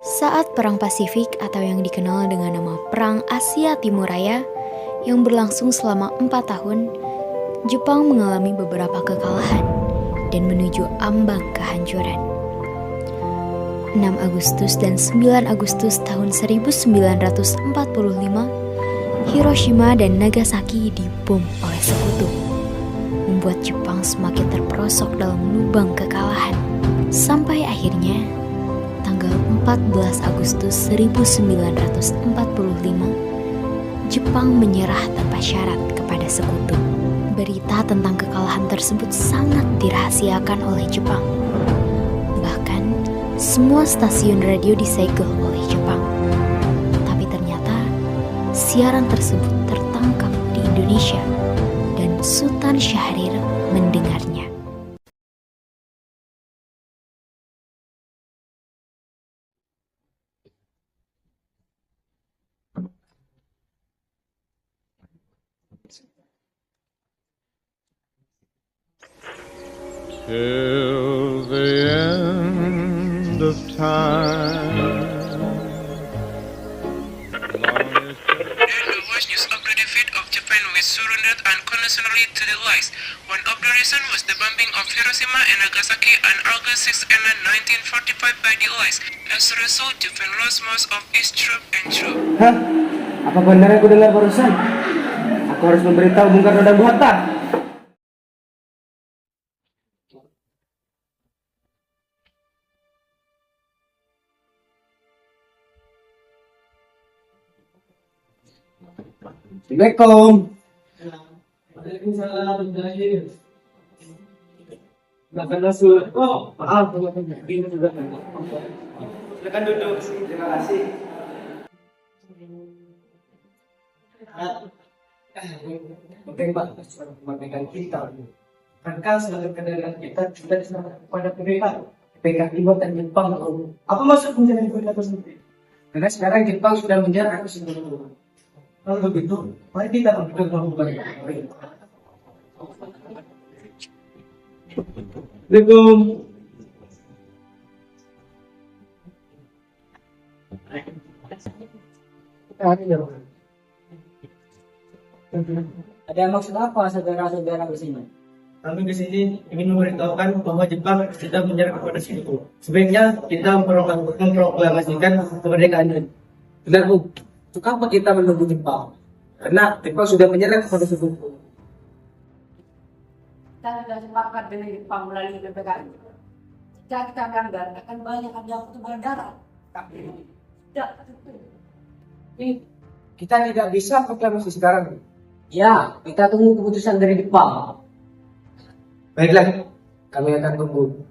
Saat Perang Pasifik atau yang dikenal dengan nama Perang Asia Timur Raya yang berlangsung selama 4 tahun, Jepang mengalami beberapa kekalahan dan menuju ambang kehancuran. 6 Agustus dan 9 Agustus tahun 1945, Hiroshima dan Nagasaki dibom oleh sekutu, membuat Jepang semakin terperosok dalam lubang kekalahan. Sampai akhirnya, tanggal 14 Agustus 1945, Jepang menyerah tanpa syarat kepada sekutu. Berita tentang kekalahan tersebut sangat dirahasiakan oleh Jepang. Bahkan, semua stasiun radio disegel oleh Jepang. Tapi ternyata, siaran tersebut tertangkap di Indonesia dan Sultan Syahrir mendengarnya. Till the end of time. The worst news of the defeat of Japan was surrendered unconditionally to the Allies. One of the reasons was the bombing of Hiroshima and Nagasaki on August 6 and 1945 by the Allies. As a result, Japan lost most of its troops and troops. Hah? Apa benar aku dengar barusan? Aku harus memberitahu Bung Karno dan Bung Hatta. Assalamualaikum. Oh, maaf. Silakan duduk. Terima kasih. Penting Pak, kemerdekaan kita. Karena sebagai kendaraan kita diserahkan kepada PKI dan Jepang. Apa maksud menjadi negara tersebut? Karena sekarang Jepang sudah menyerah ke seluruh. Kalau begitu, mari kita berdoa kepada mereka. Assalamualaikum. Ada maksud apa saudara-saudara di sini? Kami di sini ingin memberitahukan bahwa Jepang sudah menyerah kepada sekutu. Sebaiknya kita memproklamasikan kemerdekaan. Benar Bu, untuk apa kita menunggu Jepang? Karena Jepang sudah menyerah kepada sekutu. Kita sudah sepakat dengan Jepang melalui PPKI. Jika kita melanggar, akan banyak ada pertumpahan darah. Tapi tidak tertutup. Kita tidak bisa proklamasi sekarang. Ya, kita tunggu keputusan dari Jepang. Baiklah, kami akan tunggu.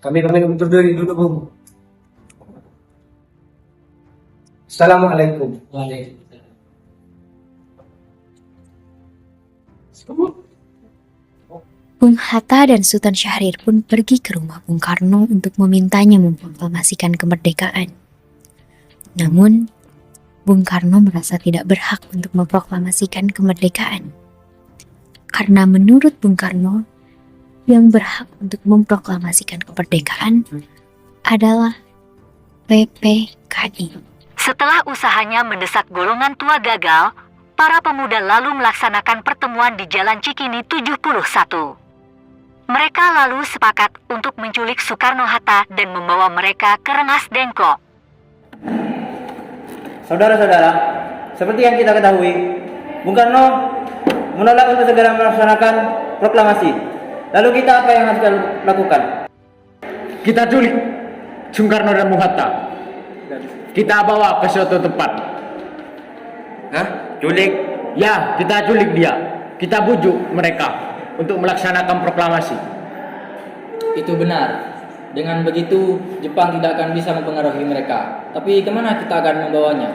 Kami undur diri dulu, Bung. Assalamualaikum. Bung Hatta dan Sultan Syahrir pun pergi ke rumah Bung Karno untuk memintanya memproklamasikan kemerdekaan. Namun, Bung Karno merasa tidak berhak untuk memproklamasikan kemerdekaan. Karena menurut Bung Karno, yang berhak untuk memproklamasikan kemerdekaan adalah PPKI. Setelah usahanya mendesak golongan tua gagal, para pemuda lalu melaksanakan pertemuan di Jalan Cikini 71. Mereka lalu sepakat untuk menculik Soekarno-Hatta dan membawa mereka ke Rengas Dengklok. Saudara-saudara, seperti yang kita ketahui, Bung Karno menolak untuk segera melaksanakan proklamasi. Lalu kita apa yang harus kita lakukan? Kita culik Soekarno dan Bung Hatta. Kita bawa ke suatu tempat. Hah? Culik? Ya, kita culik dia. Kita bujuk mereka untuk melaksanakan proklamasi. Itu benar. Dengan begitu, Jepang tidak akan bisa mempengaruhi mereka. Tapi kemana kita akan membawanya?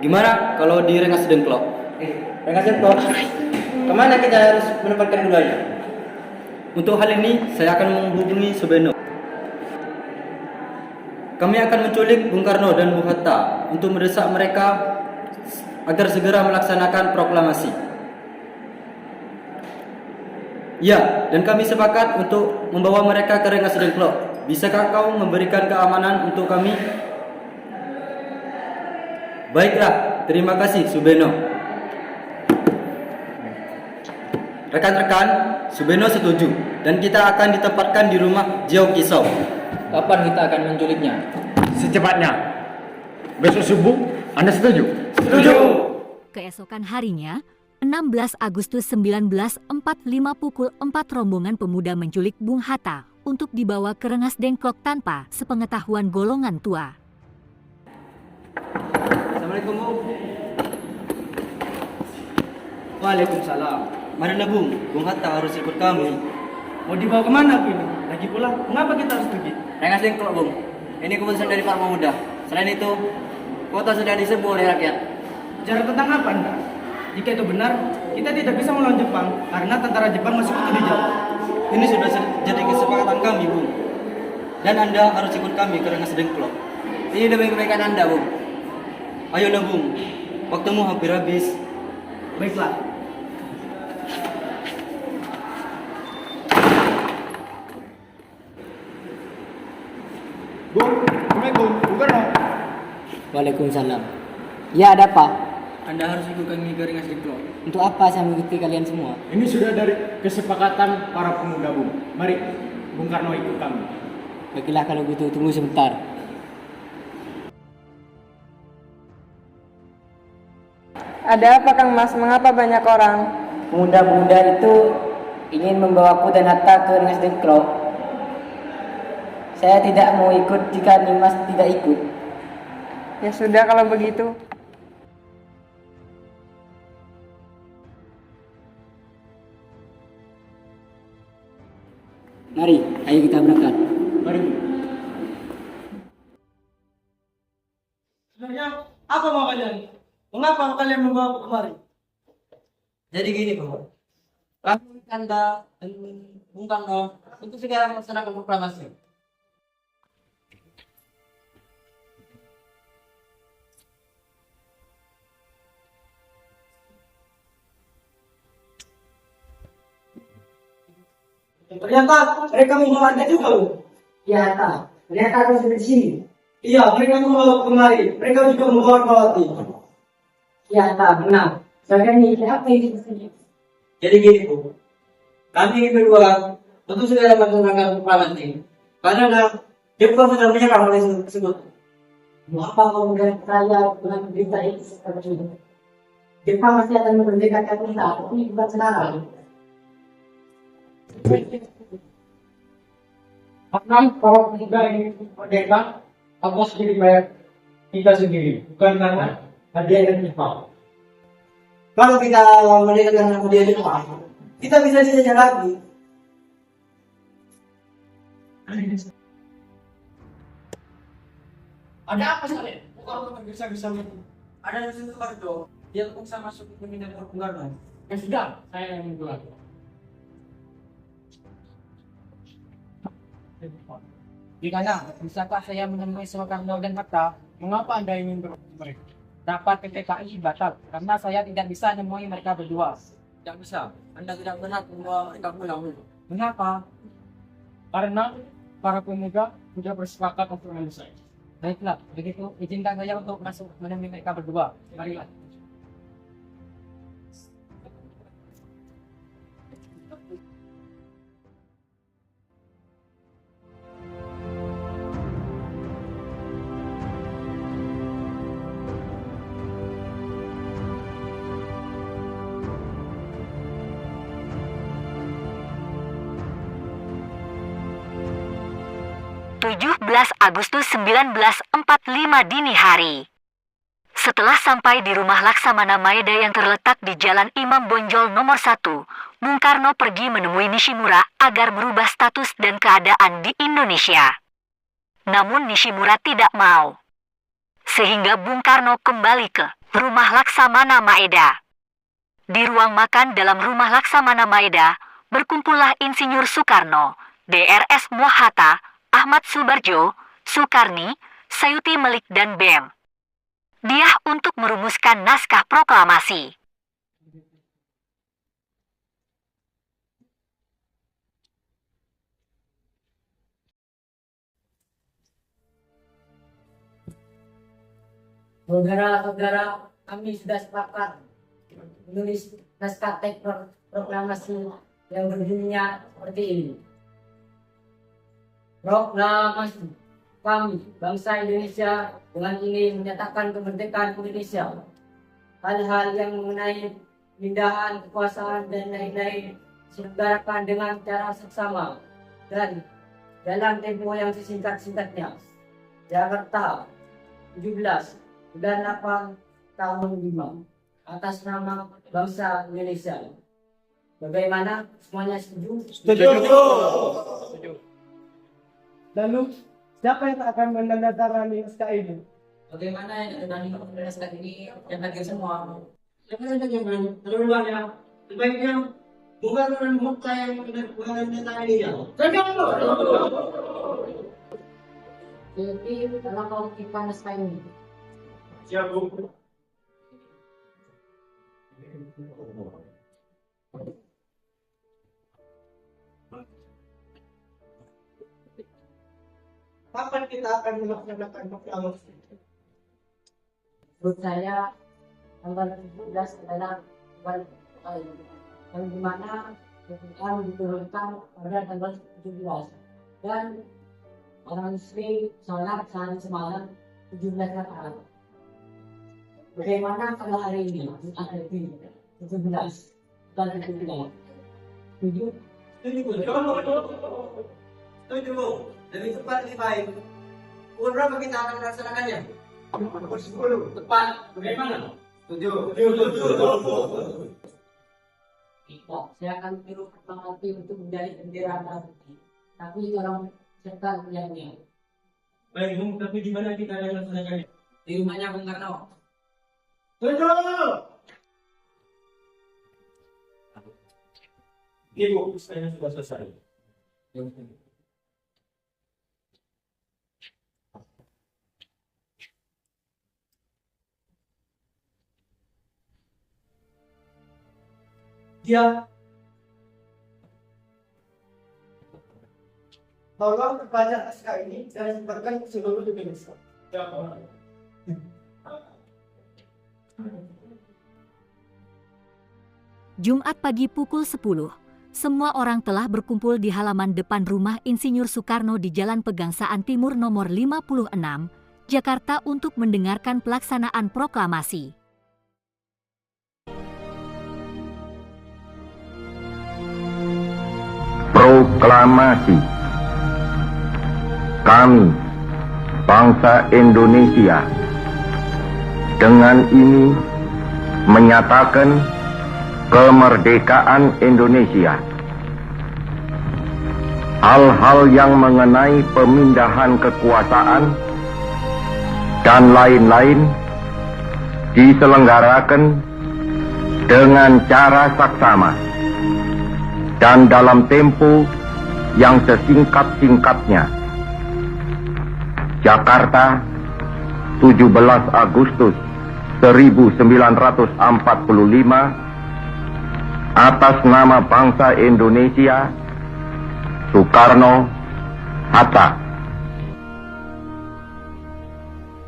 Gimana kalau di Rengas Dengklok? Rengas Dengklok? Kemana kita harus menempatkan keduanya? Untuk hal ini, saya akan menghubungi Subeno. Kami akan menculik Bung Karno dan Bung Hatta untuk mendesak mereka agar segera melaksanakan proklamasi. Ya, dan kami sepakat untuk membawa mereka ke Rengas Dengklok. Bisakah kau memberikan keamanan untuk kami? Baiklah, terima kasih Subeno. Rekan-rekan, Subeno setuju dan kita akan ditempatkan di rumah Jio Kisau. Kapan kita akan menculiknya? Secepatnya. Besok subuh, Anda setuju? Setuju. Keesokan harinya, 16 Agustus 1945 pukul 4 rombongan pemuda menculik Bung Hatta untuk dibawa ke Rengas Dengklok tanpa sepengetahuan golongan tua. Assalamualaikum, Bung. Waalaikumsalam. Marilah, Bung Hatta harus ikut kami. Mau dibawa kemana, Bung? Lagi pula, mengapa kita harus pergi? Rengas Dengklok, Bung. Ini keputusan dari para pemuda. Selain itu, kota sudah diserbu oleh rakyat. Bicara tentang apa, Anda? Jika itu benar, kita tidak bisa melawan Jepang karena tentara Jepang masih utuh di jauh. Ini sudah jadi kesepakatan kami, Bung. Dan Anda harus ikut kami ke Rengas Dengklok. Ini demi kebaikan Anda, Bung. Ayolah, Bung. Waktumu hampir habis. Baiklah. Bung, Assalamualaikum. Bung Karno. Waalaikumsalam. Ya, ada apa? Anda harus ikut kami ke Rengas Dengklok. Untuk apa saya mengikuti kalian semua? Ini sudah dari kesepakatan para pemuda, Bung. Mari, Bung Karno ikut kami. Baiklah kalau gitu, tunggu sebentar. Ada apa Kang Mas? Mengapa banyak orang? Pemuda-pemuda itu ingin membawaku dan Hatta ke Rengas Dengklok. Saya tidak mau ikut jika Nimas tidak ikut. Ya sudah kalau begitu. Mari, ayo kita berangkat. Mari. Sebenarnya, apa mau kalian? Mengapa kalian membawa aku kemari? Jadi gini, Bung. Kami Anda dan Bung Karno untuk segera melaksanakan proklamasi. Ternyata mereka membawa Anda juga, Bung. Ya, Hatta. Ternyata aku sudah di sini. Iya, mereka membawa aku kemari. Mereka juga membawa Kawati. Ya, Hatta, benar. Saya ini apa ini? Jadi gini, Bung. Kami berdua untuk segera melaksanakan proklamasi. Karena Jepang sudah menyerang oleh tersebut. Mengapa kau menggait saya dengan berita itu seperti ini? Jepang masih akan memerdekakan kita, tapi bukan sekarang. Karena kalau kita ini merdeka, aku sendiri bayar kita sendiri, bukan karena hadiah dari Jepang. Kalau kita merdeka dengan hadiah Jepang, kita bisa dijajah lagi. Ada apa sekali? Kalau bisa ada di situ Kardo, dia bisa masuk ke minat perpenggalan. Ya sudah, saya yang menjual. Gimana? Bisakah saya menemui Soekarno dan Hatta? Mengapa Anda ingin bertemu mereka? Rapat PPKI batal karena saya tidak bisa menemui mereka berdua. Tidak bisa. Anda tidak berhak membawa mereka pulang. Mengapa? Karena para pemuda sudah bersepakat untuk saya. Baiklah, begitu izinkan saya untuk masuk menemui mereka berdua. Marilah. belas Agustus 1945 dini hari. Setelah sampai di rumah Laksamana Maeda yang terletak di Jalan Imam Bonjol nomor 1, Bung Karno pergi menemui Nishimura agar merubah status dan keadaan di Indonesia. Namun Nishimura tidak mau. Sehingga Bung Karno kembali ke rumah Laksamana Maeda. Di ruang makan dalam rumah Laksamana Maeda, berkumpullah Insinyur Soekarno, DRS Mohatta, Ahmad Subarjo, Soekarni, Sayuti Melik dan BEM. Dia untuk merumuskan naskah proklamasi. Saudara-saudara, kami sudah sepakat menulis naskah teks proklamasi yang berbunyinya seperti ini. Proklamasi kami, bangsa Indonesia, dengan ini menyatakan kemerdekaan Indonesia. Hal-hal yang mengenai pindahan kekuasaan dan lain-lain diselenggarakan dengan cara seksama dan dalam tempo yang sesingkat-singkatnya. Jakarta, 17 bulan 8 tahun 5 atas nama bangsa Indonesia. Bagaimana? Semuanya setuju? Setuju. Lalu, siapa yang akan menandatangani naskah ini? Bagaimana yang menandatangani naskah ini? Yang hadir semua. Seluruhnya, sebaiknya bukan dengan muka yang menandatangani ya. Jadi, dalam mau kita naskah ini. Siap, Bu. Kapan kita akan melaksanakan proklamasi? Menurut saya, tanggal 17 adalah yang dimana yang diturunkan pada tanggal 17 dan orang Muslim sholat sehari semalam 17 rakaat. Bagaimana kalau hari ini, hari ini 17 dan 17? Setuju? Setuju, Bu. Lebih cepat lebih baik. Pukul berapa kita akan melaksanakannya? Pukul 10. Tepat. Bagaimana? Setuju. Saya akan tiru hati untuk menjadi bendera merah putih. Tapi orang serta yang Baik, Bung. Tapi di mana kita akan melaksanakannya? di rumahnya Bung Karno. Setuju. Ini Bu, saya sudah selesai. Dia tolong perbanyak naskah ini dan sebarkan ke seluruh Indonesia. Jumat pagi pukul 10, semua orang telah berkumpul di halaman depan rumah Insinyur Soekarno di Jalan Pegangsaan Timur nomor 56, Jakarta untuk mendengarkan pelaksanaan proklamasi. Proklamasi. Kami, bangsa Indonesia, dengan ini menyatakan kemerdekaan Indonesia. Hal-hal yang mengenai pemindahan kekuasaan dan lain-lain diselenggarakan dengan cara saksama dan dalam tempo yang sesingkat-singkatnya. Jakarta, 17 Agustus 1945, atas nama bangsa Indonesia, Soekarno, Hatta.